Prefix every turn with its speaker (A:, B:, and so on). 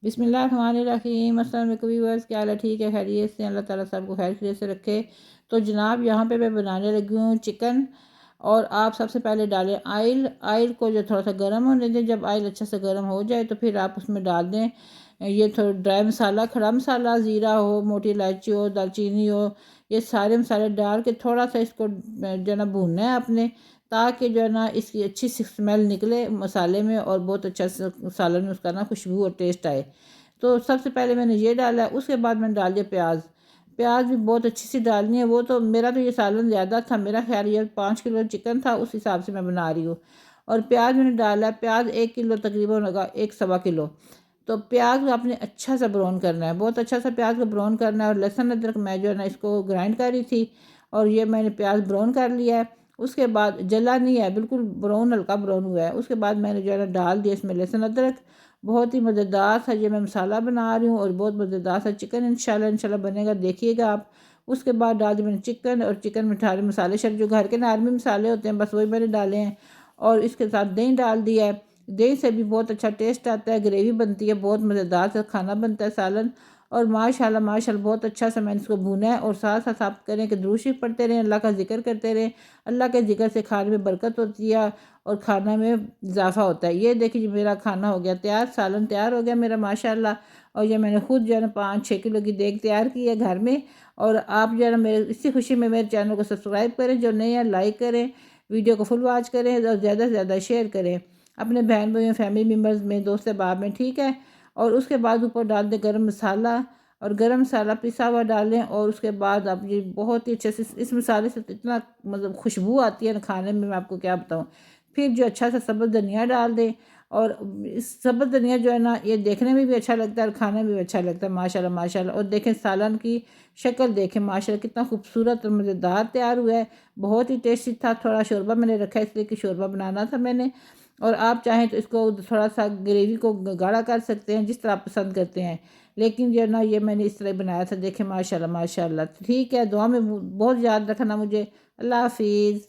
A: बिस्मिल्लाहिर्रहमानिर्रहीम। अस्सलाम वालेकुम व्यूअर्स, क्या हाल है? ठीक है, खैरियत से? अल्लाह ताला सबको खैर खैरियत से रखे। तो जनाब यहाँ पे मैं बनाने लगी हूँ चिकन। और आप सबसे पहले डालें आयल। आयल को जो थोड़ा सा गर्म होने दें। जब आयल अच्छा से गर्म हो जाए तो फिर आप उसमें डाल दें ये थोड़ा ड्राई मसाला, खड़ा मसाला, ज़ीरा हो, मोटी इलायची हो, दालचीनी हो। ये सारे मसाले डाल के थोड़ा सा इसको जो है ना भूनना है आपने, ताकि जो है ना इसकी अच्छी सी स्मेल निकले मसाले में और बहुत अच्छा सालन में उसका ना खुशबू और टेस्ट आए। तो सबसे पहले मैंने ये डाला, उसके बाद मैंने डाल दिया प्याज। प्याज भी बहुत अच्छी सी डालनी है। वो तो मेरा तो ये सालन ज़्यादा था, मेरा ख्याल ये 5 किलो चिकन था, उस हिसाब से मैं बना रही हूँ। और प्याज मैंने डाला, प्याज 1 किलो तकरीबन होगा, 1 सवा किलो। तो प्याज को आपने अच्छा सा ब्राउन करना है, बहुत अच्छा सा प्याज को ब्राउन करना है। और लहसुन अदरक मैं जो है ना इसको ग्राइंड कर रही थी, और ये मैंने प्याज ब्राउन कर लिया है। उसके बाद जला नहीं है, बिल्कुल ब्राउन, हल्का ब्राउन हुआ है। उसके बाद मैंने जो है ना डाल दिया इसमें लहसुन अदरक। बहुत ही मज़ेदार सा ये मैं मसाला बना रही हूँ, और बहुत मज़ेदार सा चिकन इंशाल्लाह इंशाल्लाह बनेगा, देखिएगा आप। उसके बाद डाल दिया मैंने चिकन, और चिकन में सारे मसाले शर जो घर के नॉर्मल मसाले होते हैं बस वही मैंने डाले हैं। और इसके साथ दही डाल दिया है। दही से भी बहुत अच्छा टेस्ट आता है, ग्रेवी बनती है, बहुत मज़ेदार सा खाना बनता है, सालन। और माशाल्लाह माशाल्लाह बहुत अच्छा सा मैंने इसको भूना है। और साथ साथ आप करें कि दुरूद शरीफ पढ़ते रहें, अल्लाह का जिक्र करते रहें। अल्लाह के जिक्र से खाने में बरकत होती है और खाना में इजाफा होता है। ये देखिए मेरा खाना हो गया तैयार, सालन तैयार हो गया मेरा माशाल्लाह। और ये मैंने खुद जो है ना 5-6 किलो की देग तैयार की है घर में। और आप जो है ना मेरे इसी खुशी में मेरे चैनल को सब्सक्राइब करें, जो नए हैं लाइक करें, वीडियो को फुल वॉच करें, और ज़्यादा से ज़्यादा शेयर करें अपने बहन भाइयों, फैमिली मेम्बर्स में, दोस्त अहबाब में, ठीक है। और उसके बाद ऊपर डाल दें गरम मसाला, और गरम मसाला पिसा हुआ डालें। और उसके बाद आप ये बहुत ही अच्छे से इस मसाले से तो इतना मतलब खुशबू आती है ना खाने में, मैं आपको क्या बताऊँ। फिर जो अच्छा सा सब्ज़ धनिया डाल दें। और इस सब्ज़ धनिया जो है ना ये देखने में भी अच्छा लगता है और खाने में भी अच्छा लगता है माशाल्लाह माशाल्लाह। और देखें सालन की शक्ल देखें माशाल्लाह कितना खूबसूरत और मज़ेदार तैयार हुआ है, बहुत ही टेस्टी था। थोड़ा शोरबा मैंने रखा है इसलिए कि शोरबा बनाना था मैंने। और आप चाहें तो इसको थोड़ा सा ग्रेवी को गाढ़ा कर सकते हैं, जिस तरह आप पसंद करते हैं। लेकिन जो है ना ये मैंने इस तरह बनाया था, देखें माशाल्लाह माशाल्लाह। ठीक है, दुआ में बहुत याद रखना मुझे। अल्लाह हाफिज़।